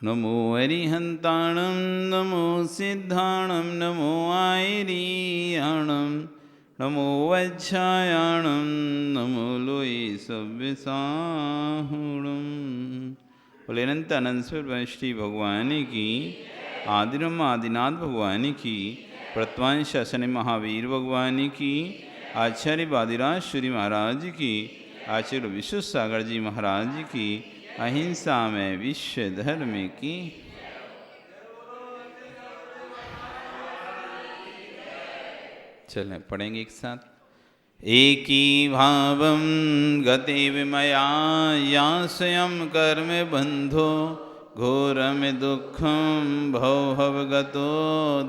नमो अरिहन्ताणं नमो सिद्धाणं नमो आयरीयाणं नमो वज्झायाणं नमो लोई सव्यसाहुणं। बोले अनंत अनंत श्री भगवान की, आदिरम आदिनाथ भगवान की, प्रत्वांश शनि महावीर भगवान की, आचार्य वादिराज श्री महाराज की, आचार्य विश्व सागर जी महाराज की, अहिंसा में विश्व धर्म की। चलें पढ़ेंगे एक साथ। एकी भावं गते विमया या स्वयं कर्म बंधो घोरम दुःखं भवभवगतो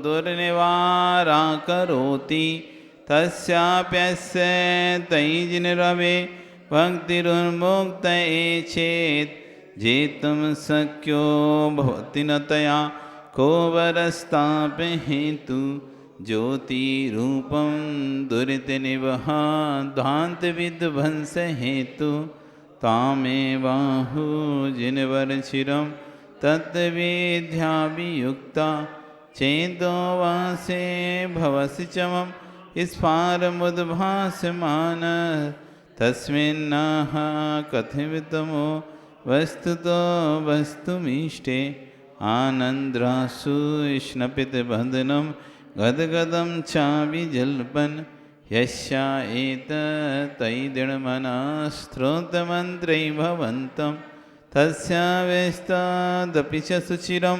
दुर्निवारा करोति तस्याप्यस्य तैजिनरवे भक्तिरुन्मुक्त चेत् जेतुं शक्यो भवति न तया को वरस्ताप हेतु ज्योतिरूपं दुरितनिवह ध्वान्तविध्वंस हेतु तामेवाहु जिनवरचिरं तद्विद्याभियुक्ता चेदो वासे भवसि च मम स्फारमुद्भासमान तस्मिन्नः कथितमो वस्तुतो वस्तुमीष्टे आनन्द्रासु स्नपितबन्धनं गदगदं चाभिजल्पन् यस्या एतत्तैदिणमनः भवन्तं तस्या व्यस्तादपि च सुचिरं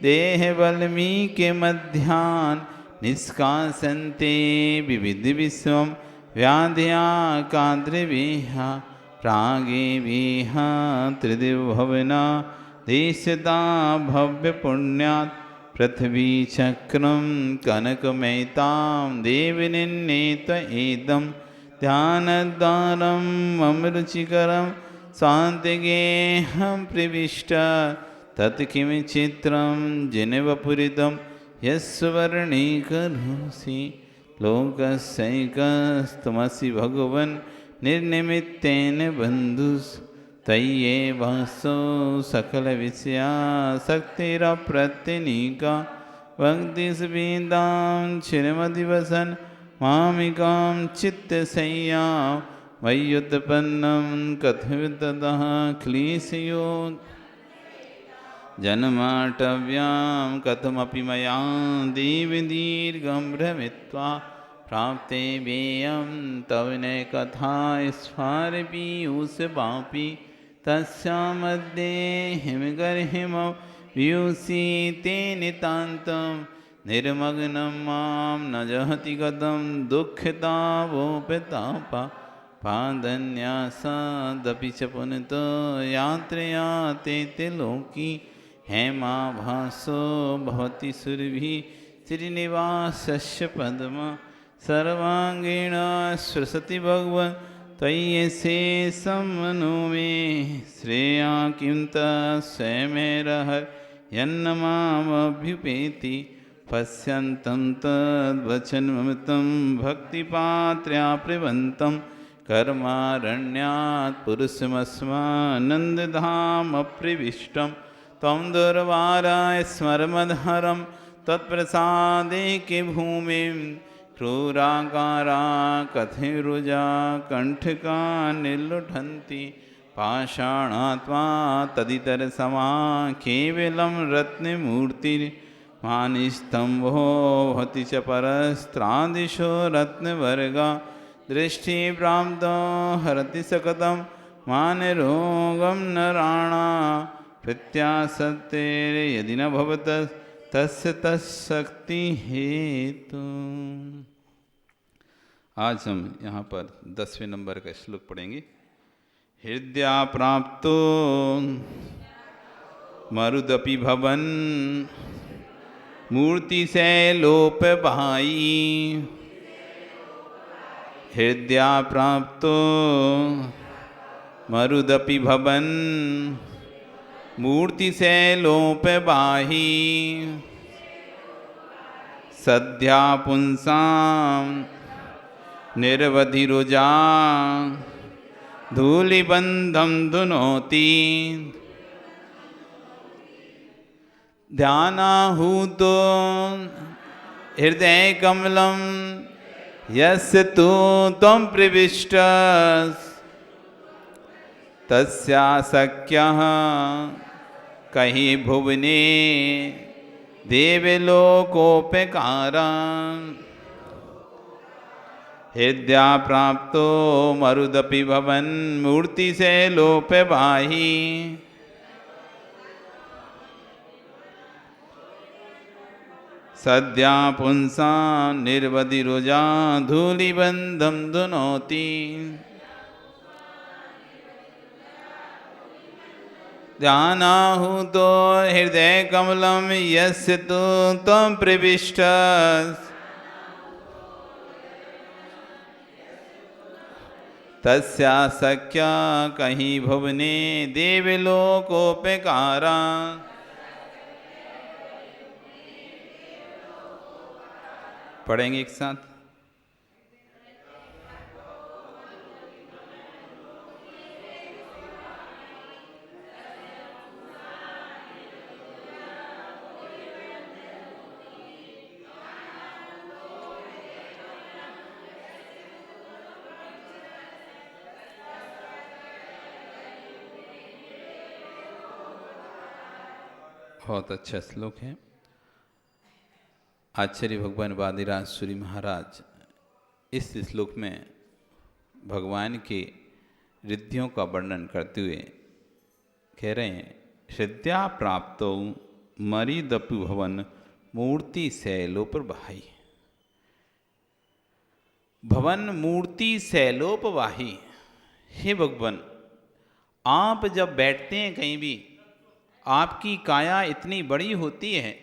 देहवल्मीकिमध्यान् निष्कासन्ते विविधविश्वं व्याध्या काद्रविह प्रागेविह त्रिदिवभवना देशता भव्यपुण्यात् पृथ्वी चक्रं कनकमयतां देविनिन्नेत एदं ध्यानद्वारं मम रुचिकरं शान्तिगेहं प्रविष्ट तत्किं चित्रं जिनवपुरितं यस्वर्णीकरोषि लोकस्यैकस्त्वमसि भगवन् निर्निमित्तेन बन्धुस् तय्येवासो सकलविषया शक्तिरप्रत्यनीका भक्तिस्विदां चिरमधिवसन् मामिकां चित्तशय्यां मय्युत्पन्नं कथविततः क्लेशयो जन्माटव्यां कथमपि मया देवि दीर्घं भ्रमित्वा प्राप्ते वेयं तव न कथा स्फारपीयूषवापि तस्या मध्ये हिमगर्हिमं व्यूषिते नितान्तं निर्मग्नं मां न जहति गतं दुःखितावोपतापा पादन्यासादपि च पुनतो यात्रया ते लोकी हेमाभासो भवति सुरभिः श्रीनिवासस्य पद्मा सर्वांगीण सरस्वती भगवन् त्वय्यशेषं मनो मे श्रेया किं तस्मैरहर यन्नमामभ्युपेति पश्यन्तं तद्वचनमृतं भक्तिपात्र्याप्रवन्तं कर्मारण्यात् पुरुषमस्मानन्दधामप्रविष्टं त्वं दुर्वाराय स्मरमधरं तत्प्रसादे के भूमिं क्रूराकारा कथिरुजा कंठका निलुठन्ति पाषाणात्मा तदितरसमा केवलं रत्नमूर्तिर्मानिस्तम्भो भवति च परस्त्रादिशो रत्नवर्गा दृष्टिप्राप्तो हरति सकतं मानरोगं नराणा प्रत्यासत्तेर्यदि न भवत तस्य तत्शक्ति हेतु। आज हम यहाँ पर 10वें नंबर का श्लोक पढ़ेंगे। हृदया प्राप्तो मरुदपि भवन मूर्तिशैलोपभाई हृदया प्राप्तो मरुदपि भवन मूर्तिशैलोपबाहि सद्या पुंसां निर्वधिरुजा धूलिबन्धं धुनोति ध्यानाहूतो हृदय कमलम यस्य तु त्वं प्रविष्टः तस्याशक्यः कहि भुवने देवलोकोपकारान् हृद्या प्राप्तो मरुदपि भवन मूर्तिशैलोपवाही सद्या पुंसा निर्वधिरुजा धूलिबंधम दुनोति ध्यानाहूतो हृदय कमलम यस्य तु त्वं प्रविष्टः तस्याशक्या कहि भुवने देवलोकोपकारा। पढ़ेंगे एक साथ। बहुत अच्छा श्लोक है। आचार्य भगवान वादिराज सूरी महाराज इस श्लोक में भगवान के रिद्धियों का वर्णन करते हुए कह रहे हैं, श्रद्धा प्राप्तो मरिदपि भवन मूर्ति शैलोपवाही। भवन मूर्ति शैलोपवाही। हे भगवान, आप जब बैठते हैं कहीं भी, आपकी काया इतनी बड़ी होती है।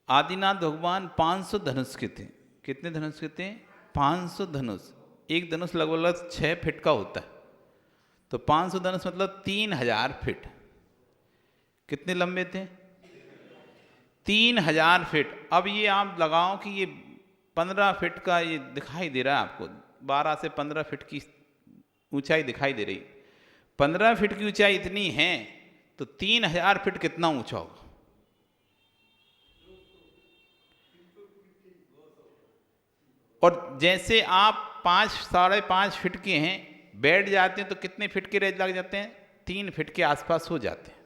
आदिनाथ भगवान 500 धनुष के थे। कितने धनुष के थे? 500 धनुष। एक धनुष लगभग 6 फीट का होता है, तो 500 धनुष मतलब 3000 फीट। कितने लंबे थे? 3000 फीट। अब ये आप लगाओ कि ये 15 फीट का ये दिखाई दे रहा है आपको, 12 से 15 फीट की ऊंचाई दिखाई दे रही। 15 फीट की ऊंचाई इतनी है तो 3000 फीट कितना ऊंचा होगा? और जैसे आप 5 साढ़े 5 फीट के हैं, बैठ जाते हैं तो कितने फीट के रेंज लग जाते हैं? 3 फीट के आसपास हो जाते हैं।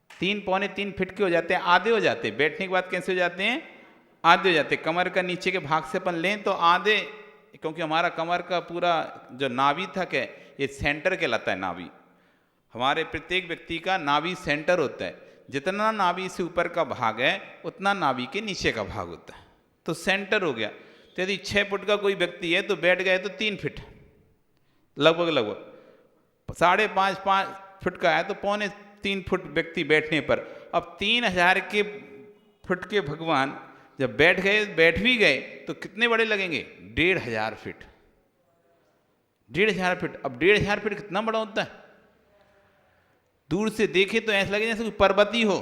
3 पौने 3 फीट के हो जाते हैं, आधे हो जाते हैं। बैठने के बाद कैसे हो जाते हैं? आधे हो जाते हैं। कमर का नीचे के भाग से अपन लें तो आधे, क्योंकि हमारा कमर का पूरा जो नाभि तक है ये सेंटर कहलाता है। नाभि हमारे प्रत्येक व्यक्ति का नाभि सेंटर होता है। जितना नाभि से ऊपर का भाग है उतना नाभि के नीचे का भाग होता है, तो सेंटर हो गया। तो यदि 6 फुट का कोई व्यक्ति है तो बैठ गए तो 3 फीट लगभग 5.5 फुट का है तो 3.25 फुट व्यक्ति बैठने पर। अब 3000 के फुट के भगवान जब बैठ भी गए तो कितने बड़े लगेंगे? 1500 फीट। 1500 फीट। अब 1500 फीट कितना बड़ा होता है? दूर से देखे तो ऐसा लगे जैसे कोई पर्वत ही हो।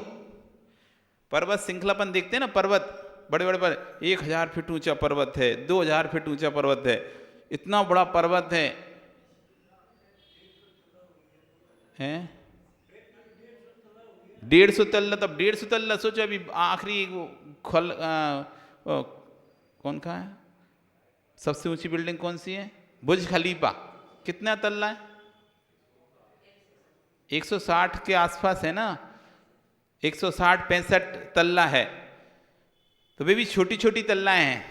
पर्वत श्रृंखलापन देखते हैं ना, पर्वत बड़े बड़े 1000 फीट ऊंचा पर्वत है, 2000 फीट ऊंचा पर्वत है, इतना बड़ा पर्वत है। 150 तल्ला। तब 150 तल्ला सोचो। अभी आखिरी वो कौन का है? सबसे ऊंची बिल्डिंग कौन सी है? बुर्ज खलीफा। कितना तल्ला है? 160 के आसपास है ना, 160-65 तल्ला है। तो वे भी छोटी छोटी तल्लाएं हैं।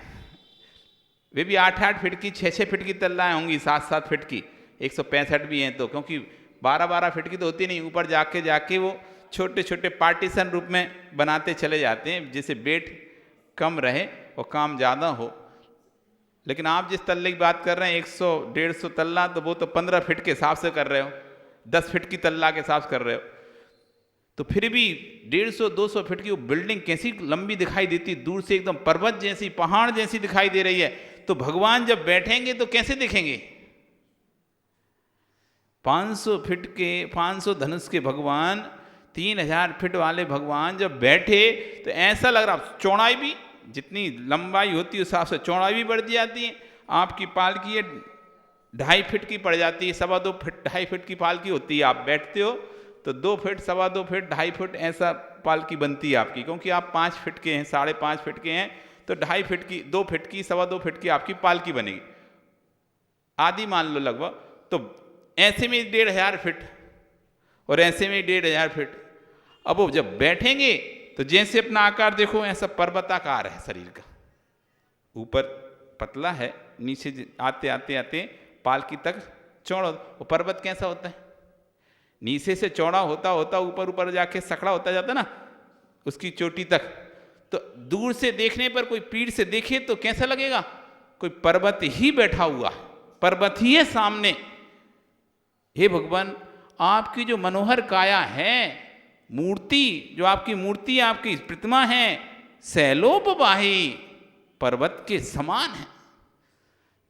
वे भी 8-8 फीट की, 6-6 फीट की तल्लाएं होंगी, 7-7 फीट की। 165 भी हैं तो, क्योंकि 12-12 फीट की तो होती नहीं। ऊपर जाके वो छोटे छोटे पार्टीशन रूप में बनाते चले जाते हैं, जिससे वेट कम रहे और काम ज़्यादा हो। लेकिन आप जिस तल्ले की बात कर रहे हैं 100-150 तल्ला, तो वो तो 15 फीट के हिसाब से कर रहे हो, 10 फीट की तल्ला के हिसाब से कर रहे हो। तो फिर भी 150-200 फीट की वो बिल्डिंग कैसी लंबी दिखाई देती, दूर से एकदम पर्वत जैसी, पहाड़ जैसी दिखाई दे रही है। तो भगवान जब बैठेंगे तो कैसे दिखेंगे? 500 फीट के, 500 धनुष के भगवान, 3000 फीट वाले भगवान जब बैठे तो ऐसा लग रहा, चौड़ाई भी जितनी लंबाई होती है उस हिसाब से चौड़ाई भी बढ़ जाती है। आपकी पालकी है 2.5 फीट की पड़ जाती है, 2.25 फीट 2.5 फीट की पालकी होती है। आप बैठते हो तो 2 फीट, 2.25 फीट, 2.5 फीट ऐसा पालकी बनती है आपकी, क्योंकि आप 5 फीट के हैं, 5.5 फीट के हैं, तो 2.5 फीट की, 2 फीट की, 2.25 फीट की आपकी पालकी बनेगी, आधी मान लो लगभग। तो ऐसे में 1,500 फीट और ऐसे में 1,500 फीट। अब वो जब बैठेंगे तो जैसे अपना आकार देखो, ऐसा पर्वताकार है शरीर का, ऊपर पतला है, नीचे आते आते आते पालकी तक चौड़ा। वो पर्वत कैसा होता है, नीचे से चौड़ा होता होता ऊपर ऊपर जाके सकड़ा होता जाता ना उसकी चोटी तक। तो दूर से देखने पर कोई पीठ से देखे तो कैसा लगेगा, कोई पर्वत ही बैठा हुआ, पर्वत ही है सामने। हे भगवान, आपकी जो मनोहर काया है, मूर्ति, जो आपकी मूर्ति, आपकी प्रतिमा है, सैलोपवाही पर्वत के समान है।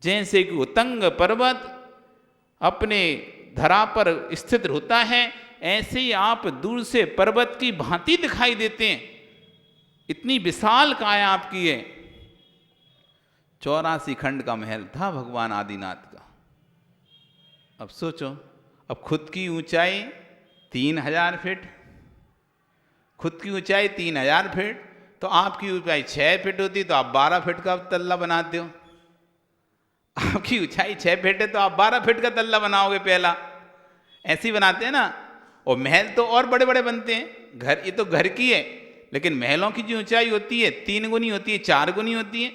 जैसे कि उतंग पर्वत अपने धरा पर स्थित होता है, ऐसे ही आप दूर से पर्वत की भांति दिखाई देते हैं। इतनी विशाल काया आपकी है। 84 खंड का महल था भगवान आदिनाथ का। अब सोचो, अब खुद की ऊंचाई 3000 फीट, खुद की ऊंचाई 3000 फीट, तो आपकी ऊंचाई 6 फीट होती तो आप 12 फीट का तल्ला बनाते हो। आपकी ऊंचाई 6 फीट है तो आप 12 फीट का तल्ला बनाओगे पहला, ऐसे ही बनाते हैं ना। और महल तो और बड़े बड़े बनते हैं, घर, ये तो घर की है, लेकिन महलों की जो ऊंचाई होती है 3 गुनी होती है, 4 गुनी होती है।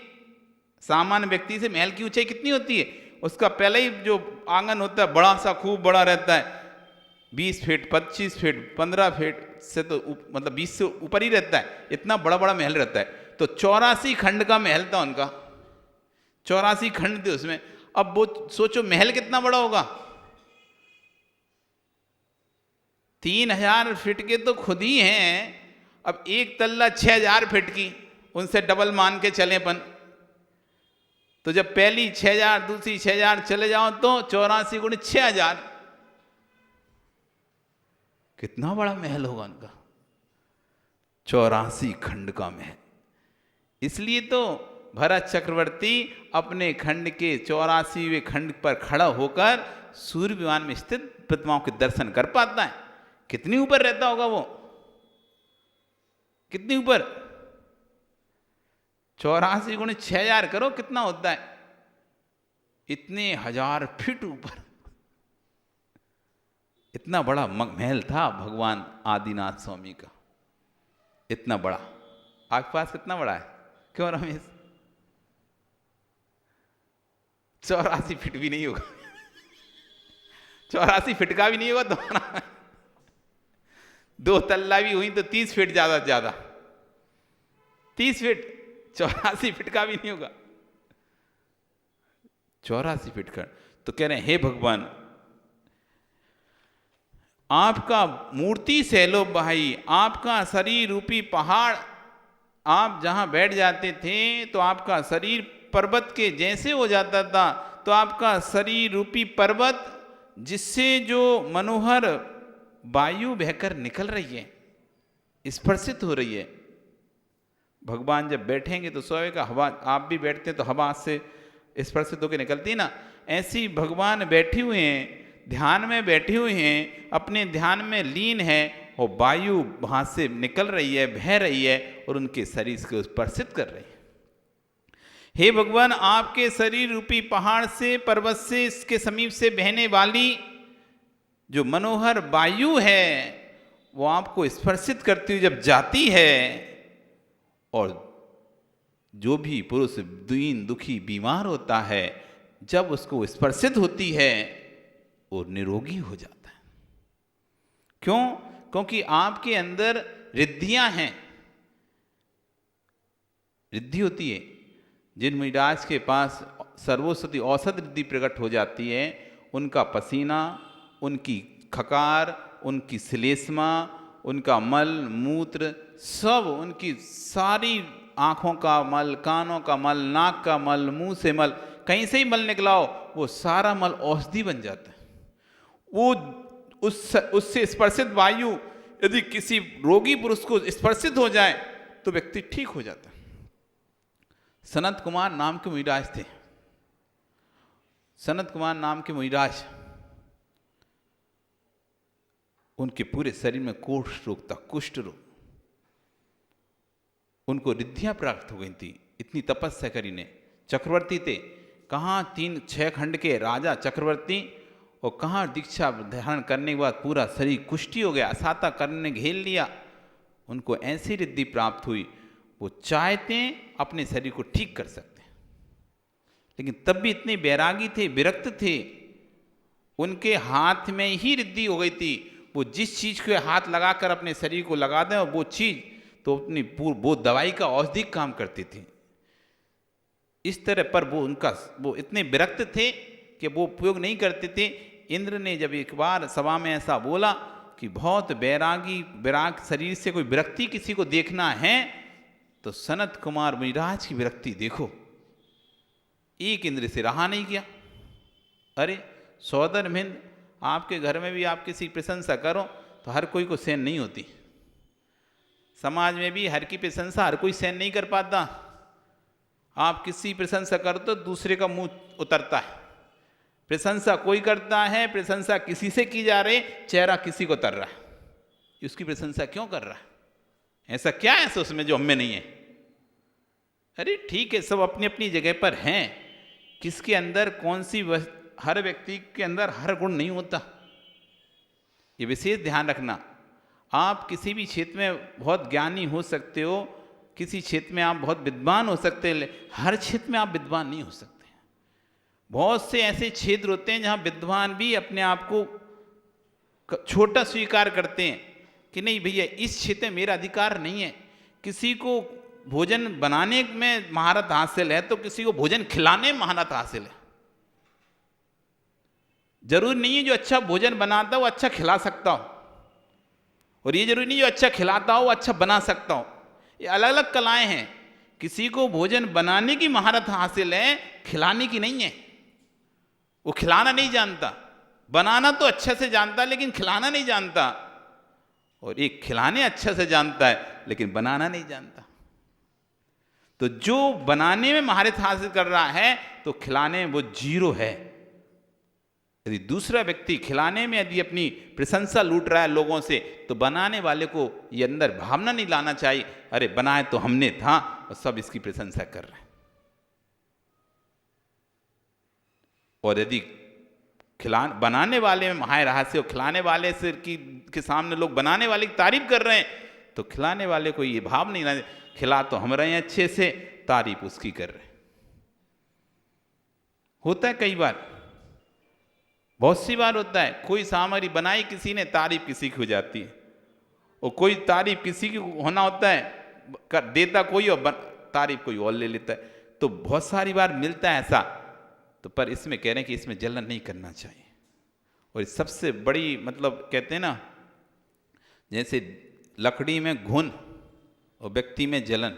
सामान्य व्यक्ति से महल की ऊंचाई कितनी होती है, उसका पहले ही जो आंगन होता है बड़ा सा, खूब बड़ा रहता है, 20 फीट, 25 फीट, 15 फीट से तो मतलब 20 से ऊपर ही रहता है, इतना बड़ा बड़ा महल रहता है। तो 84 खंड का महल था उनका, 84 खंड थे उसमें। अब वो सोचो महल कितना बड़ा होगा, 3000 फीट के तो खुद ही हैं। अब एक तल्ला 6000 फीट की, उनसे डबल मान के चले अपन, तो जब पहली 6000, दूसरी 6000 चले जाओ तो 84 गुणे 6000, कितना बड़ा महल होगा उनका, 84 खंड का महल। इसलिए तो भरत चक्रवर्ती अपने खंड के 84वें खंड पर खड़ा होकर सूर्य विमान में स्थित प्रतिमाओं के दर्शन कर पाता है। कितनी ऊपर रहता होगा वो, कितनी ऊपर, 84 गुणे 6000 करो कितना होता है, इतने 1000 फीट ऊपर। इतना बड़ा महल था भगवान आदिनाथ स्वामी का, इतना बड़ा। आपके पास कितना बड़ा है, क्यों रमेश? 84 फीट भी नहीं होगा, 84 फीट का भी नहीं होगा तुम्हारा। 2 तल्ला भी हुई तो 30 फीट ज्यादा से ज्यादा, 30 फीट, 84 फीट का भी नहीं होगा, 84 फीट का। तो कह रहे हैं हे भगवान, आपका मूर्ति सैलोब भाई, आपका शरीर रूपी पहाड़, आप जहां बैठ जाते थे तो आपका शरीर पर्वत के जैसे हो जाता था। तो आपका शरीर रूपी पर्वत, जिससे जो मनोहर वायु बहकर निकल रही है, स्पर्शित हो रही है। भगवान जब बैठेंगे तो स्वाभाविक हवा, आप भी बैठते हैं तो हवा से स्पर्शित होकर निकलती है ना, ऐसी भगवान बैठे हुए हैं, ध्यान में बैठे हुए हैं, अपने ध्यान में लीन है, और वायु वहां से निकल रही है, बह रही है और उनके शरीर को स्पर्शित कर रही है। हे भगवान, आपके शरीर रूपी पहाड़ से, पर्वत से, इसके समीप से बहने वाली जो मनोहर वायु है, वो आपको स्पर्शित करती हुई जब जाती है, और जो भी पुरुष दीन दुखी बीमार होता है, जब उसको स्पर्शित होती है वो निरोगी हो जाता है। क्यों? क्योंकि आपके अंदर रिद्धियां हैं। रिद्धि होती है, जिन मिडास के पास सर्वोषधि औषध रिद्धि प्रकट हो जाती है, उनका पसीना, उनकी खकार, उनकी श्लेष्मा, उनका मल मूत्र, सब उनकी सारी आँखों का मल, कानों का मल, नाक का मल, मुंह से मल, कहीं से ही मल निकलाओ, वो सारा मल औषधि बन जाता है। वो उससे स्पर्शित वायु यदि किसी रोगी पुरुष को स्पर्शित हो जाए तो व्यक्ति ठीक हो जाता है। सनत कुमार नाम के मुनिराज थे, सनत कुमार नाम के मुनिराज, उनके पूरे शरीर में कोष्ठ रोग था, कुष्ठ रोग। उनको रिद्धियां प्राप्त हो गई थी, इतनी तपस्या करी ने। चक्रवर्ती थे, कहाँ 3-6 खंड के राजा चक्रवर्ती, और कहाँ दीक्षा धारण करने के बाद पूरा शरीर कुष्ठी हो गया, असाता करने घेर लिया। उनको ऐसी रिद्धि प्राप्त हुई, वो चाहते अपने शरीर को ठीक कर सकते, लेकिन तब भी इतने बैरागी थे, विरक्त थे। उनके हाथ में ही रिद्धि हो गई थी। वो जिस चीज को हाथ लगाकर अपने शरीर को लगा दें, वो चीज तो अपनी वो दवाई का औषधिक काम करती थी। इस तरह पर वो इतने विरक्त थे कि वो उपयोग नहीं करते थे। इंद्र ने जब एक बार सभा में ऐसा बोला कि बहुत विराग शरीर से कोई विरक्ति किसी को देखना है तो सनत कुमार मुनिराज की विरक्ति देखो। एक इंद्र से रहा नहीं गया। अरे सौदर मिंद, आपके घर में भी आप किसी प्रशंसा करो तो हर कोई को सहन नहीं होती। समाज में भी हर की प्रशंसा हर कोई सहन नहीं कर पाता। आप किसी प्रशंसा करो तो दूसरे का मुंह उतरता है। प्रशंसा कोई करता है, प्रशंसा किसी से की जा रही, चेहरा किसी को तर रहा है। उसकी प्रशंसा क्यों कर रहा है? ऐसा क्या है उसमें जो हमें नहीं है? अरे ठीक है, सब अपनी अपनी जगह पर हैं। किसके अंदर कौन सी हर व्यक्ति के अंदर हर गुण नहीं होता, ये विशेष ध्यान रखना। आप किसी भी क्षेत्र में बहुत ज्ञानी हो सकते हो, किसी क्षेत्र में आप बहुत विद्वान हो सकते हैं, हर क्षेत्र में आप विद्वान नहीं हो सकते। बहुत से ऐसे क्षेत्र होते हैं जहाँ विद्वान भी अपने आप को छोटा स्वीकार करते हैं कि नहीं भैया, इस क्षेत्र में मेरा अधिकार नहीं है। किसी को भोजन बनाने में महारत हासिल है तो किसी को भोजन खिलाने में महारत हासिल है। जरूरी नहीं है जो अच्छा भोजन बनाता हो वो अच्छा खिला सकता हो, और ये जरूरी नहीं जो अच्छा खिलाता हो वो अच्छा बना सकता हो। ये अलग अलग कलाएं हैं। किसी को भोजन बनाने की महारत हासिल है, खिलाने की नहीं है। वो खिलाना नहीं जानता, बनाना तो अच्छे से जानता है लेकिन खिलाना नहीं जानता। और एक खिलाने अच्छे से जानता है लेकिन बनाना नहीं जानता। तो जो बनाने में महारत हासिल कर रहा है तो खिलाने में वो जीरो है। यदि दूसरा व्यक्ति खिलाने में यदि अपनी प्रशंसा लूट रहा है लोगों से, तो बनाने वाले को ये अंदर भावना नहीं लाना चाहिए, अरे बनाए तो हमने था और सब इसकी प्रशंसा कर रहे हैं। और यदि बनाने वाले में महाय रहस्य और खिलाने वाले से के सामने लोग बनाने वाले की तारीफ कर रहे हैं, तो खिलाने वाले को ये भाव नहीं लाना, खिला तो हम रहे हैं अच्छे से, तारीफ उसकी कर रहे हैं। होता है कई बार, बहुत सी बार होता है। कोई सामग्री बनाई किसी ने, तारीफ किसी की हो जाती है, और कोई तारीफ किसी की होना होता है, देता कोई और तारीफ कोई और ले लेता है। तो बहुत सारी बार मिलता है ऐसा। तो पर इसमें कह रहे हैं कि इसमें जलन नहीं करना चाहिए। और सबसे बड़ी मतलब कहते हैं ना, जैसे लकड़ी में घुन और व्यक्ति में जलन।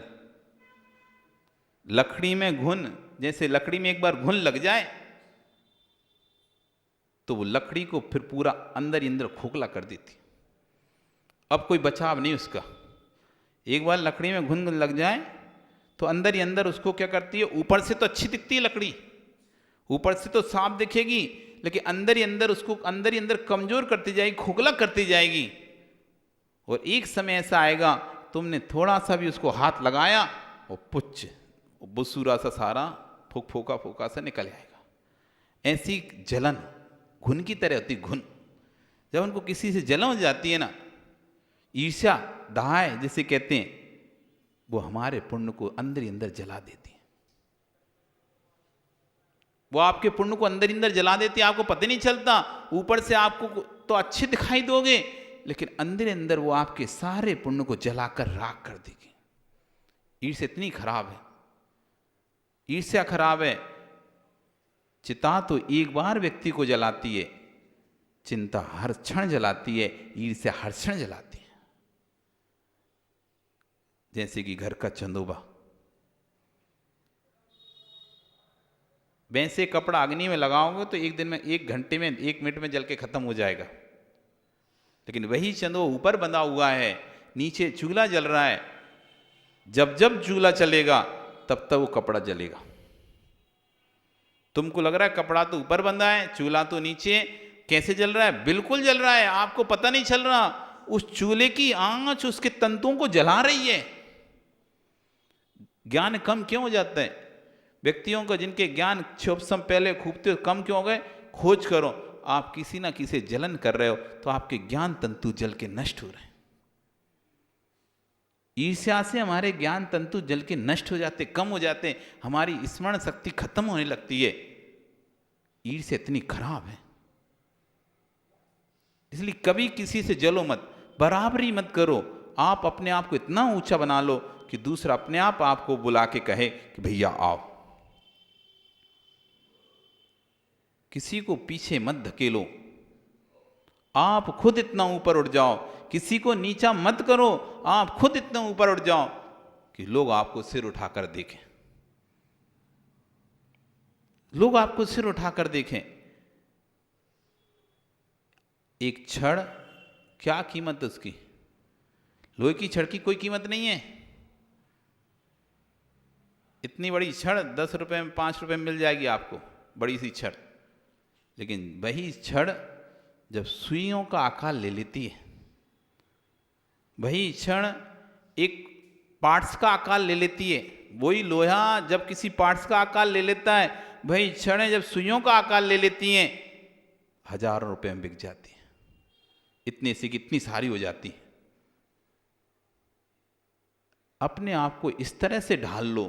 लकड़ी में घुन, जैसे लकड़ी में एक बार घुन लग जाए तो वो लकड़ी को फिर पूरा अंदर ही अंदर खोखला कर देती, अब कोई बचाव नहीं उसका। एक बार लकड़ी में घुन लग जाए तो अंदर ही अंदर उसको क्या करती है, ऊपर से तो अच्छी दिखती है लकड़ी, ऊपर से तो साफ दिखेगी, लेकिन अंदर ही अंदर उसको अंदर ही अंदर कमजोर करती जाएगी, खोखला करती जाएगी। और एक समय ऐसा आएगा, तुमने थोड़ा सा भी उसको हाथ लगाया और पुच्छ बुसूरा सा सारा फोका फोका सा निकल आएगा। ऐसी जलन घुन की तरह होती। घुन जब उनको किसी से जलन हो जाती है ना, ईर्ष्या दाह जिसे कहते हैं, वो हमारे पुण्य को अंदर ही अंदर जला देती है। वो आपके पुण्य को अंदर ही अंदर जला देती है, आपको पता नहीं चलता। ऊपर से आपको तो अच्छे दिखाई दोगे, लेकिन अंदर ही अंदर वो आपके सारे पुण्य को जलाकर राख कर देगी। ईर्ष्या इतनी खराब है, ईर्ष्या खराब है। चिता तो एक बार व्यक्ति को जलाती है, चिंता हर क्षण जलाती है, ईर्ष्या हर क्षण जलाती है। जैसे कि घर का चंदोबा, वैसे कपड़ा अग्नि में लगाओगे तो एक दिन में, 1 घंटे में, 1 मिनट में जल के खत्म हो जाएगा। लेकिन वही चंदोबा ऊपर बंधा हुआ है, नीचे चूल्हा जल रहा है। जब जब चूल्हा चलेगा तब तक वो कपड़ा जलेगा। तुमको लग रहा है कपड़ा तो ऊपर बंधा है, चूल्हा तो नीचे, कैसे जल रहा है? बिल्कुल जल रहा है, आपको पता नहीं चल रहा। उस चूल्हे की आंच उसके तंतुओं को जला रही है। ज्ञान कम क्यों हो जाता है व्यक्तियों का, जिनके ज्ञान क्षोभसम पहले खूब थे, कम क्यों हो गए? खोज करो। आप किसी ना किसी जलन कर रहे हो तो आपके ज्ञान तंतु जल के नष्ट हो रहे हैं। ईर्ष्या से हमारे ज्ञान तंतु जल के नष्ट हो जाते, कम हो जाते, हमारी स्मरण शक्ति खत्म होने लगती है। ईर्ष्या इतनी खराब है, इसलिए कभी किसी से जलो मत, बराबरी मत करो। आप अपने आप को इतना ऊंचा बना लो कि दूसरा अपने आप आपको बुला के कहे कि भैया आओ। किसी को पीछे मत धकेलो, आप खुद इतना ऊपर उठ जाओ। किसी को नीचा मत करो, आप खुद इतना ऊपर उठ जाओ कि लोग आपको सिर उठाकर देखें। लोग आपको सिर उठाकर देखें। एक छड़, क्या कीमत है उसकी? लोहे की छड़ की कोई कीमत नहीं है। इतनी बड़ी छड़ 10 रुपए में, 5 रुपए में मिल जाएगी आपको, बड़ी सी छड़। लेकिन वही छड़ जब सुइयों का आकार ले लेती है, वही छड़ एक पार्ट्स का आकार ले लेती है, वही लोहा जब किसी पार्ट्स का आकार ले लेता है, वही छड़ें जब सुइयों का आकार ले लेती हैं, हजारों रुपए में बिक जाती है। इतनी सी कितनी सारी हो जाती है। अपने आप को इस तरह से ढाल लो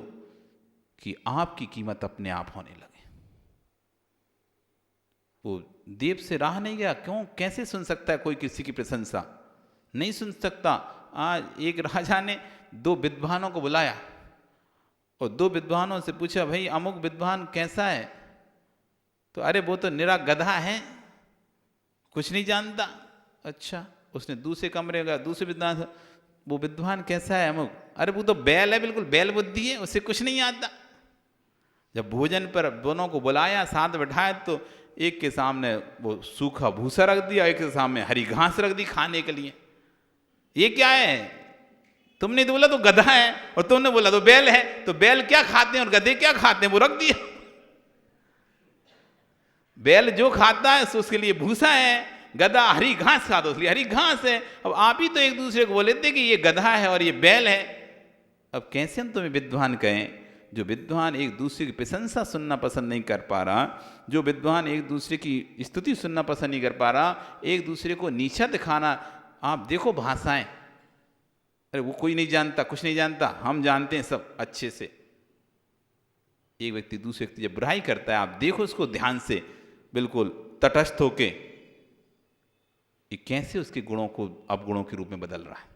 कि आपकी कीमत अपने आप होने लगे। वो देव से राह नहीं गया, क्यों? कैसे सुन सकता है कोई किसी की प्रशंसा? नहीं सुन सकता। आज एक राजा ने 2 विद्वानों को बुलाया और 2 विद्वानों से पूछा, भाई अमुक विद्वान कैसा है? तो अरे वो तो निरा गधा है, कुछ नहीं जानता। अच्छा, उसने दूसरे कमरे गया, दूसरे विद्वान से, वो विद्वान कैसा है अमुक? अरे वो तो बैल है, बिल्कुल बैल बुद्धि है, उससे कुछ नहीं आता। जब भोजन पर दोनों को बुलाया, साथ बैठाया, तो एक के सामने वो सूखा भूसा रख दिया, एक के सामने हरी घास रख दी खाने के लिए। ये क्या है? तुमने तो बोला तो गधा है और तुमने बोला तो बैल है, तो बैल क्या खाते हैं और गधे क्या खाते हैं? वो रख दिया। बैल जो खाता है उसके लिए भूसा है, गधा हरी घास खाता है उसके लिए हरी घास है। अब आप ही तो एक दूसरे को बोले थे कि ये गधा है और ये बैल है। अब कैसे हम तुम्हें विद्वान कहें? जो विद्वान एक दूसरे की प्रशंसा सुनना पसंद नहीं कर पा रहा, जो विद्वान एक दूसरे की स्तुति सुनना पसंद नहीं कर पा रहा, एक दूसरे को नीचा दिखाना। आप देखो भाषाएं, अरे वो कोई नहीं जानता, कुछ नहीं जानता, हम जानते हैं सब अच्छे से। एक व्यक्ति दूसरे व्यक्ति जब बुराई करता है, आप देखो उसको ध्यान से, बिल्कुल तटस्थ होके, ये कैसे उसके गुणों को अवगुणों के रूप में बदल रहा है।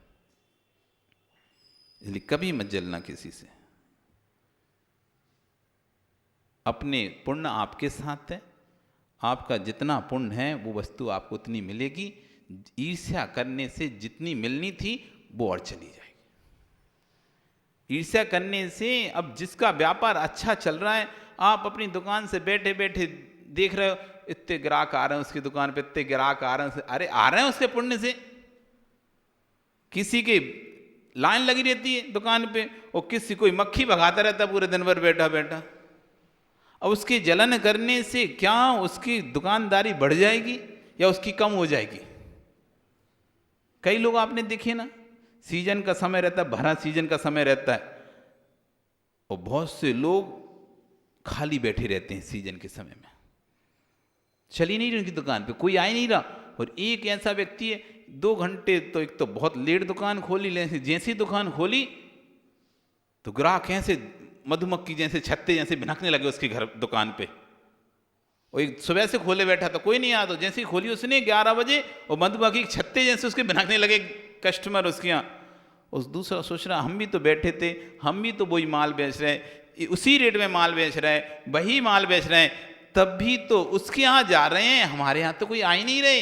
इसलिए कभी मत जलना किसी से। अपने पुण्य आपके साथ है, आपका जितना पुण्य है वो वस्तु आपको उतनी मिलेगी। ईर्ष्या करने से जितनी मिलनी थी वो और चली जाएगी। ईर्ष्या करने से अब जिसका व्यापार अच्छा चल रहा है, आप अपनी दुकान से बैठे बैठे देख रहे हो, इतने ग्राहक आ रहे हैं उसकी दुकान पे, इतने ग्राहक आ रहे हैं, अरे आ रहे हैं उसके पुण्य से। किसी की लाइन लगी रहती है दुकान पे, और किसी कोई मक्खी भगाता रहता पूरे दिन भर बैठा बैठा। अब उसकी जलन करने से क्या उसकी दुकानदारी बढ़ जाएगी या उसकी कम हो जाएगी? कई लोग आपने देखे ना, सीजन का समय रहता है, भरा सीजन का समय रहता है, और बहुत से लोग खाली बैठे रहते हैं सीजन के समय में, चल ही नहीं रही उनकी दुकान पे, कोई आ ही नहीं रहा। और एक ऐसा व्यक्ति है 2 घंटे, तो एक तो बहुत लेट दुकान खोली, जैसी दुकान खोली तो ग्राहक ऐसे मधुमक्खी जैसे छत्ते जैसे भिनकने लगे उसके घर दुकान पे। और एक सुबह से खोले बैठा था, कोई नहीं आया, तो जैसे ही खोली उसने 11 बजे, और मधुमक्खी छत्ते जैसे उसके भिनकने लगे कस्टमर उसके यहाँ। उस दूसरा सोच रहा, हम भी तो बैठे थे, हम भी तो वही माल बेच रहे हैं, उसी रेट में माल बेच रहे हैं, वही माल बेच रहे हैं, तब भी तो उसके यहाँ जा रहे हैं, हमारे यहाँ तो कोई आ ही नहीं रहे।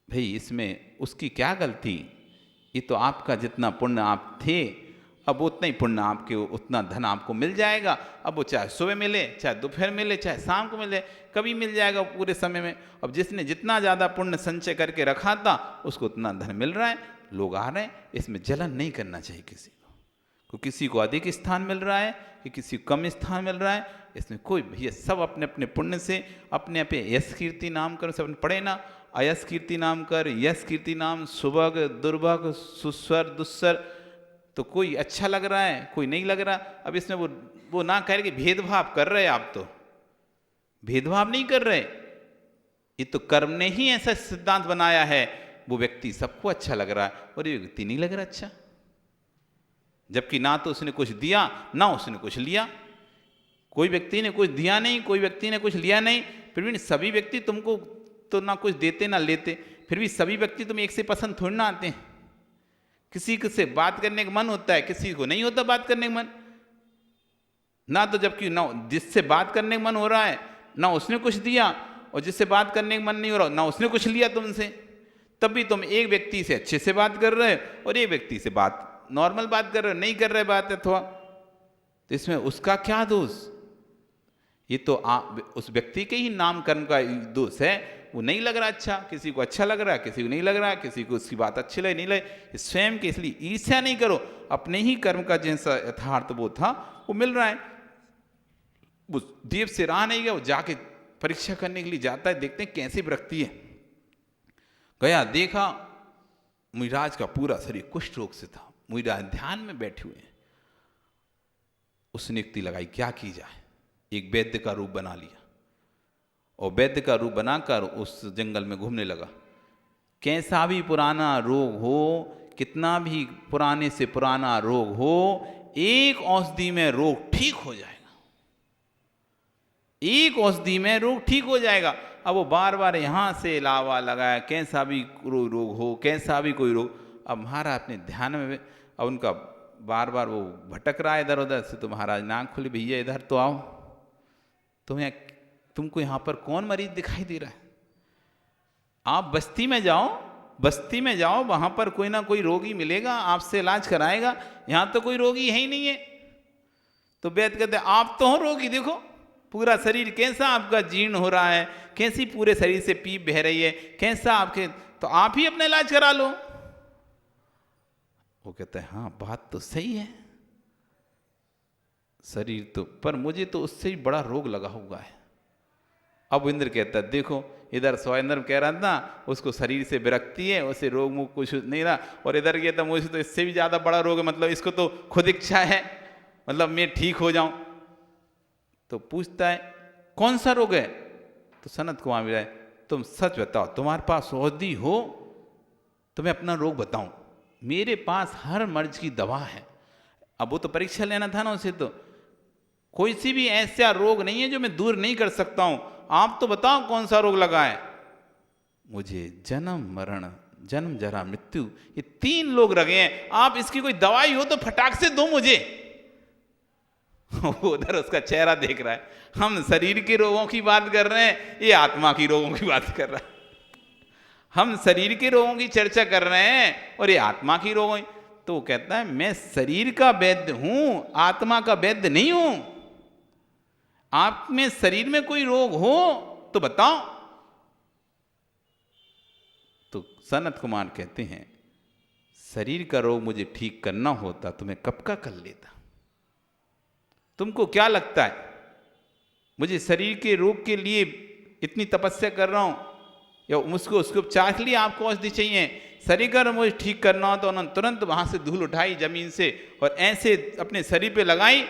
भाई इसमें उसकी क्या गलती? ये तो आपका जितना पुण्य आप थे, अब उतना ही पुण्य आपके, उतना धन आपको मिल जाएगा। अब वो चाहे सुबह मिले, चाहे दोपहर मिले, चाहे शाम को मिले, कभी मिल जाएगा पूरे समय में। अब जिसने जितना ज़्यादा पुण्य संचय करके रखा था, उसको उतना धन मिल रहा है, लोग आ रहे हैं। इसमें जलन नहीं करना चाहिए किसी को। को किसी को अधिक स्थान मिल रहा है कि किसी को कम स्थान मिल रहा है, इसमें कोई भैया सब अपने अपने पुण्य से अपने अपने यश कीर्ति नाम कर सब पढ़े ना, अयस कीर्ति नाम कर, यश कीर्ति नाम, सुभग दुर्भग, सुस्वर दुस्वर, तो कोई अच्छा लग रहा है कोई नहीं लग रहा। अब इसमें वो ना कह रहे कि भेदभाव कर रहे, आप तो भेदभाव नहीं कर रहे, ये तो कर्म ने ही ऐसा सिद्धांत बनाया है, वो व्यक्ति सबको अच्छा लग रहा है और ये व्यक्ति नहीं लग रहा अच्छा, जबकि ना तो उसने कुछ दिया ना उसने कुछ लिया। कोई व्यक्ति ने कुछ दिया नहीं, कोई व्यक्ति ने कुछ लिया नहीं, फिर भी सभी व्यक्ति तुमको तो ना कुछ देते ना लेते, फिर भी सभी व्यक्ति तुम एक से पसंद थोड़ी ना आते हैं। किसी से बात करने का मन होता है, किसी को नहीं होता बात करने का मन, ना तो जबकि ना जिससे बात करने का मन हो रहा है ना उसने कुछ दिया, और जिससे बात करने का मन नहीं हो रहा ना उसने कुछ लिया तुमसे, तब भी तुम एक व्यक्ति से अच्छे से बात कर रहे हो और एक व्यक्ति से बात नॉर्मल बात कर रहे हो, नहीं कर रहे बात अथवा, तो इसमें उसका क्या दोष? ये तो उस व्यक्ति के ही नाम कर्म का दोष है, वो नहीं लग रहा अच्छा, किसी को अच्छा लग रहा है किसी को नहीं लग रहा, किसी को उसकी बात अच्छी लगे नहीं लगे, स्वयं के, इसलिए ईर्ष्या नहीं करो, अपने ही कर्म का जैसा यथार्थ वो था वो मिल रहा है। वो देव से रहा नहीं गया, वो जाके परीक्षा करने के लिए जाता है, देखते हैं कैसी विरक्ति है। गया देखा मुनिराज का पूरा शरीर कुष्ठ रोग से था, मुनिराज ध्यान में बैठे हुए हैं। उसने युक्ति लगाई क्या की जाए, एक वैद्य का रूप बना लिया और वैद्य का रूप बनाकर उस जंगल में घूमने लगा। कैसा भी पुराना रोग हो, कितना भी पुराने से पुराना रोग हो, एक औषधि में रोग ठीक हो जाएगा, एक औषधि में रोग ठीक हो जाएगा। अब वो बार बार यहाँ से लावा लगाया, कैसा भी रोग हो, कैसा भी कोई रोग, अब महाराज अपने ध्यान में, अब उनका बार बार वो भटक रहा है इधर उधर से, तो महाराज नाक खुली, भैया इधर तो आओ, तुमको यहाँ पर कौन मरीज दिखाई दे रहा है? आप बस्ती में जाओ, बस्ती में जाओ, वहाँ पर कोई ना कोई रोगी मिलेगा, आपसे इलाज कराएगा, यहाँ तो कोई रोगी है ही नहीं है। तो वैद्य कहते आप तो हो रोगी, देखो पूरा शरीर कैसा आपका जीर्ण हो रहा है, कैसी पूरे शरीर से पीप बह रही है, कैसा आपके, तो आप ही अपना इलाज करा लो। वो कहता है हाँ बात तो सही है, शरीर तो, पर मुझे तो उससे ही बड़ा रोग लगा हुआ है। अब इंद्र कहता है देखो, इधर स्वयंद्र कह रहा था उसको शरीर से विरक्ति है, उसे रोग मुख कुछ नहीं रहा, और इधर कहता मुझे तो इससे भी ज्यादा बड़ा रोग है, मतलब इसको तो खुद इच्छा है, मतलब मैं ठीक हो जाऊं। तो पूछता है कौन सा रोग है? तो सनत कुमार भी तुम सच बताओ, तुम्हारे पास औषधि हो तो मैं अपना रोग बताऊं, मेरे पास हर मर्ज की दवा है। अब वो तो परीक्षा लेना था ना उसे, तो कोई सी भी ऐसा रोग नहीं है जो मैं दूर नहीं कर सकता हूं, आप तो बताओ कौन सा रोग लगा है। मुझे जन्म मरण, जन्म जरा मृत्यु, ये 3 लोग लगे हैं, आप इसकी कोई दवाई हो तो फटाक से दो मुझे। उधर उसका चेहरा देख रहा है, हम शरीर के रोगों की बात कर रहे हैं, ये आत्मा की रोगों की बात कर रहा है। हम शरीर के रोगों की चर्चा कर रहे हैं और ये आत्मा की रोगों। तो वो कहता है मैं शरीर का वैद्य हूं, आत्मा का वैद्य नहीं हूं। आप में शरीर में कोई रोग हो तो बताओ। तो सनत कुमार कहते हैं शरीर का रोग मुझे ठीक करना होता तो मैं कब का कर लेता। तुमको क्या लगता है मुझे शरीर के रोग के लिए इतनी तपस्या कर रहा हूं, या उसको उसके उपचार के लिए आपको औषधि चाहिए? शरीर का मुझे ठीक करना हो तो उन्होंने तुरंत वहां से धूल उठाई जमीन से और ऐसे अपने शरीर पे लगाई,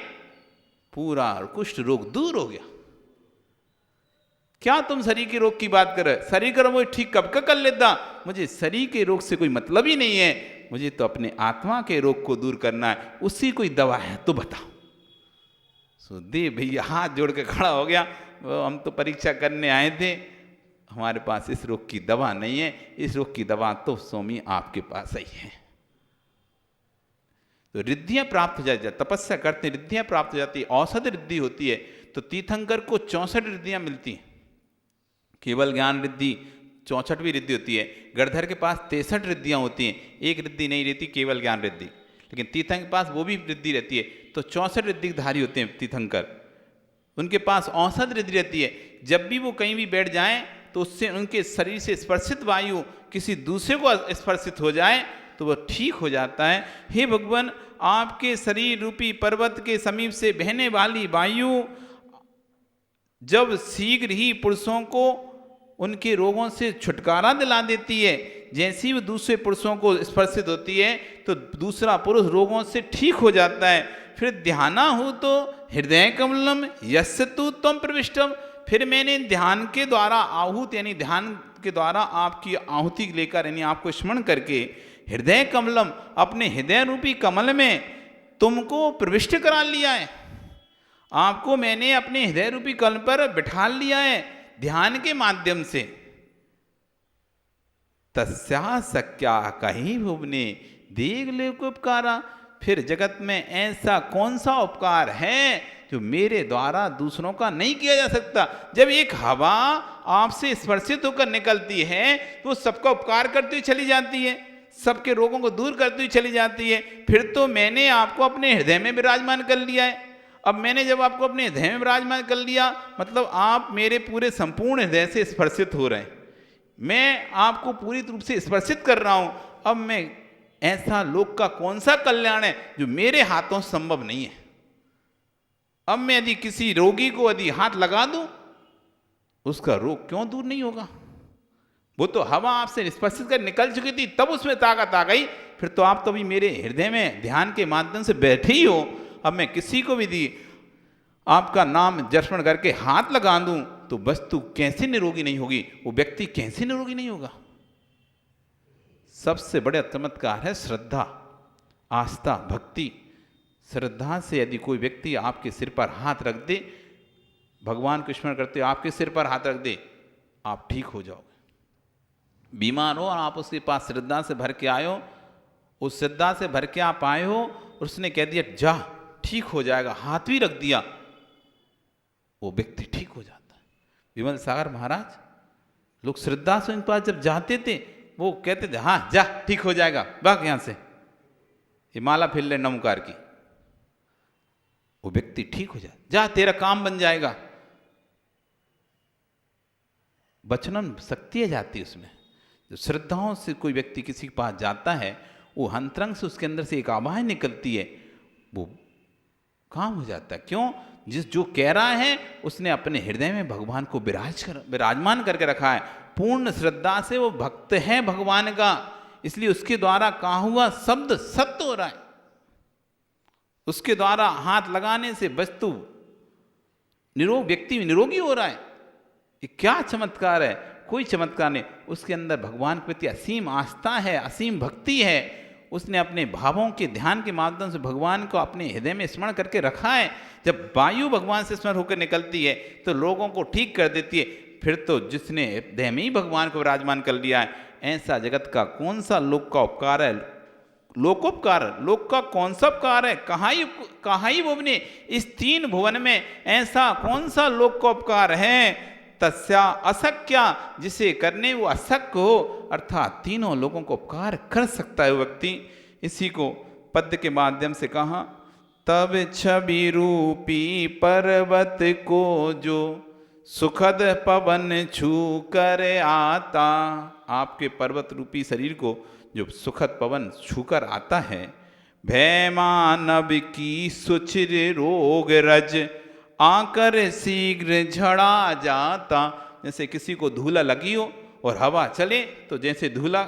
पूरा कुष्ठ रोग दूर हो गया। क्या तुम शरीर के रोग की बात कर रहे? शरीर का रोग मुझे ठीक कब का कर लेता, मुझे शरीर के रोग से कोई मतलब ही नहीं है, मुझे तो अपने आत्मा के रोग को दूर करना है, उसकी कोई दवा है तो बताओ। सुदेव भैया हाथ जोड़ के खड़ा हो गया, हम तो परीक्षा करने आए थे, हमारे पास इस रोग की दवा नहीं है, इस रोग की दवा तो स्वामी आपके पास ही है। तो रिद्धियां प्राप्त हो जाती, तपस्या करते रिद्धियां प्राप्त हो जाती है, औषध रिद्धि होती है। तो तीर्थंकर को 64 रिद्धियां मिलती हैं, केवल ज्ञान रिद्धि 64वीं रिद्धि होती है। गणधर के पास 63 रिद्धियां होती हैं, एक रिद्धि नहीं रहती केवल ज्ञान रिद्धि, लेकिन तीर्थंकर के पास वो भी रिद्धि रहती है। तो 64 रिद्धिधारी होते हैं तीर्थंकर, उनके पास औषध रिद्धि रहती है। जब भी वो कहीं भी बैठ जाएं तो उससे उनके शरीर से स्पर्शित वायु किसी दूसरे को स्पर्शित हो जाए तो वह ठीक हो जाता है। हे भगवान, आपके शरीर रूपी पर्वत के समीप से बहने वाली वायु जब शीघ्र ही पुरुषों को उनके रोगों से छुटकारा दिला देती है, जैसे ही वो दूसरे पुरुषों को स्पर्शित होती है तो दूसरा पुरुष रोगों से ठीक हो जाता है। फिर ध्याना हो तो हृदय कमलम यस्य तु त्वं प्रविष्टम, फिर मैंने ध्यान के द्वारा आहूत यानी ध्यान के द्वारा आपकी आहुति लेकर यानी आपको स्मरण करके हृदय कमलम अपने हृदय रूपी कमल में तुमको प्रविष्ट करा लिया है। आपको मैंने अपने हृदय रूपी कमल पर बिठा लिया है ध्यान के माध्यम से। तस्या सक्या कहीं भुवने देख ले को उपकारा, फिर जगत में ऐसा कौन सा उपकार है जो मेरे द्वारा दूसरों का नहीं किया जा सकता। जब एक हवा आपसे स्पर्शित होकर निकलती है तो सबका उपकार करती हुई चली जाती है, सबके रोगों को दूर करती हुई चली जाती है। फिर तो मैंने आपको अपने हृदय में विराजमान कर लिया है। अब मैंने जब आपको अपने हृदय में विराजमान कर लिया मतलब आप मेरे पूरे संपूर्ण हृदय से स्पर्शित हो रहे हैं, मैं आपको पूरी रूप से स्पर्शित कर रहा हूं। अब मैं ऐसा लोक का कौन सा कल्याण है जो मेरे हाथों से संभव नहीं है। अब मैं यदि किसी रोगी को यदि हाथ लगा दूं उसका रोग क्यों दूर नहीं होगा। वो तो हवा आपसे स्पर्शित कर निकल चुकी थी तब उसमें ताकत आ गई, फिर तो आप तो अभी मेरे हृदय में ध्यान के माध्यम से बैठे ही हो। अब मैं किसी को भी दी आपका नाम जर्पण करके हाथ लगा दूं तो वस्तु कैसे निरोगी नहीं होगी, वो व्यक्ति कैसे निरोगी नहीं होगा। सबसे बड़े चमत्कार है श्रद्धा, आस्था, भक्ति। श्रद्धा से यदि कोई व्यक्ति आपके सिर पर हाथ रख दे, भगवान को स्मरण करते आपके सिर पर हाथ रख दे, आप ठीक हो जाओगे। बीमार हो और आप उसके पास श्रद्धा से भर के आए हो, उस श्रद्धा से भर के आप आए हो, उसने कह दिया जा ठीक हो जाएगा, हाथ भी रख दिया, वो व्यक्ति ठीक हो जाता है। विमल सागर महाराज लोग श्रद्धा से उनके पास जब जाते थे वो कहते थे हाँ जा ठीक हो जाएगा, भाग यहां से, ये माला फिर ले नमकार की, वो व्यक्ति ठीक हो जाए, जा तेरा काम बन जाएगा। वचनन शक्ति जाती है उसमें। जो श्रद्धाओं से कोई व्यक्ति किसी के पास जाता है वो अंतरंग से उसके अंदर से एक आवाज निकलती है, वो काम हो जाता है। क्यों? जिस जो कह रहा है उसने अपने हृदय में भगवान को विराजमान करके रखा है। पूर्ण श्रद्धा से वो भक्त है भगवान का, इसलिए उसके द्वारा कहा हुआ शब्द सत्य हो रहा है। उसके द्वारा हाथ लगाने से वस्तु व्यक्ति निरोगी हो रहा है। ये क्या चमत्कार है? कोई चमत्कार नहीं। उसके अंदर भगवान के प्रति असीम आस्था है, असीम भक्ति है। उसने अपने भावों के ध्यान के माध्यम से भगवान को अपने हृदय में स्मरण करके रखा है। जब वायु भगवान से स्मरण होकर निकलती है तो लोगों को ठीक कर देती है। फिर तो जिसने हृदय में ही भगवान को विराजमान कर लिया है, ऐसा जगत का कौन सा लोक का उपकार है? लोकोपकार, लोक का कौन सा उपकार है? कहाँ ही भुवने, इस 3 भुवन में ऐसा कौन सा लोक का उपकार है? तस्या अशक्या, जिसे करने वो अशक्य हो, अर्थात तीनों लोगों को उपकार कर सकता है वो व्यक्ति। इसी को पद्य के माध्यम से कहा, तब छवि रूपी पर्वत को जो सुखद पवन छू कर आता। आपके पर्वत रूपी शरीर को जो सुखद पवन छूकर आता है, भय मानव की सुचिर रोग रज आकर शीघ्र झड़ा जाता। जैसे किसी को धूला लगी हो और हवा चले तो जैसे धूला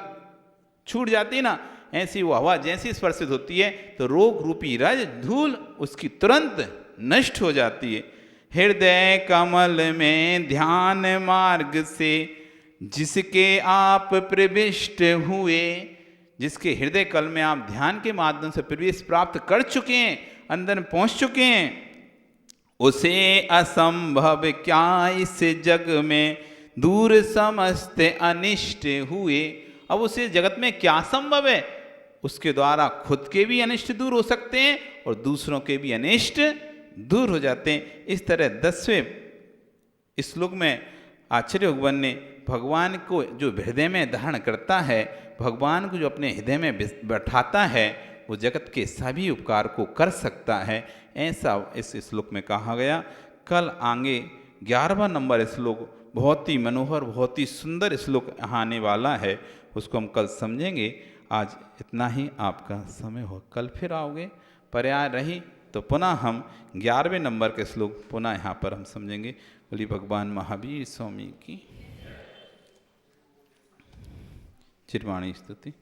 छूट जाती है ना, ऐसी वो हवा जैसी स्पर्शित होती है तो रोग रूपी रज धूल उसकी तुरंत नष्ट हो जाती है। हृदय कमल में ध्यान मार्ग से जिसके आप प्रविष्ट हुए, जिसके हृदय कल में आप ध्यान के माध्यम से प्रवेश प्राप्त कर चुके हैं, अंदर में पहुंच चुके हैं, उसे असंभव क्या इस जग में दूर समस्त अनिष्ट हुए। अब उसे जगत में क्या संभव है? उसके द्वारा खुद के भी अनिष्ट दूर हो सकते हैं और दूसरों के भी अनिष्ट दूर हो जाते हैं। इस तरह 10वें श्लोक में आचार्य भगवान ने भगवान को जो हृदय में धारण करता है, भगवान को जो अपने हृदय में बैठाता है, वो जगत के सभी उपकार को कर सकता है, ऐसा इस श्लोक में कहा गया। कल आगे 11वां नंबर श्लोक बहुत ही मनोहर, बहुत ही सुंदर श्लोक आने वाला है, उसको हम कल समझेंगे। आज इतना ही आपका समय हो, कल फिर आओगे, पर्याय रही तो पुनः हम 11वें नंबर के श्लोक पुनः यहाँ पर हम समझेंगे। बोली भगवान महावीर स्वामी की चिरवाणी स्तुति।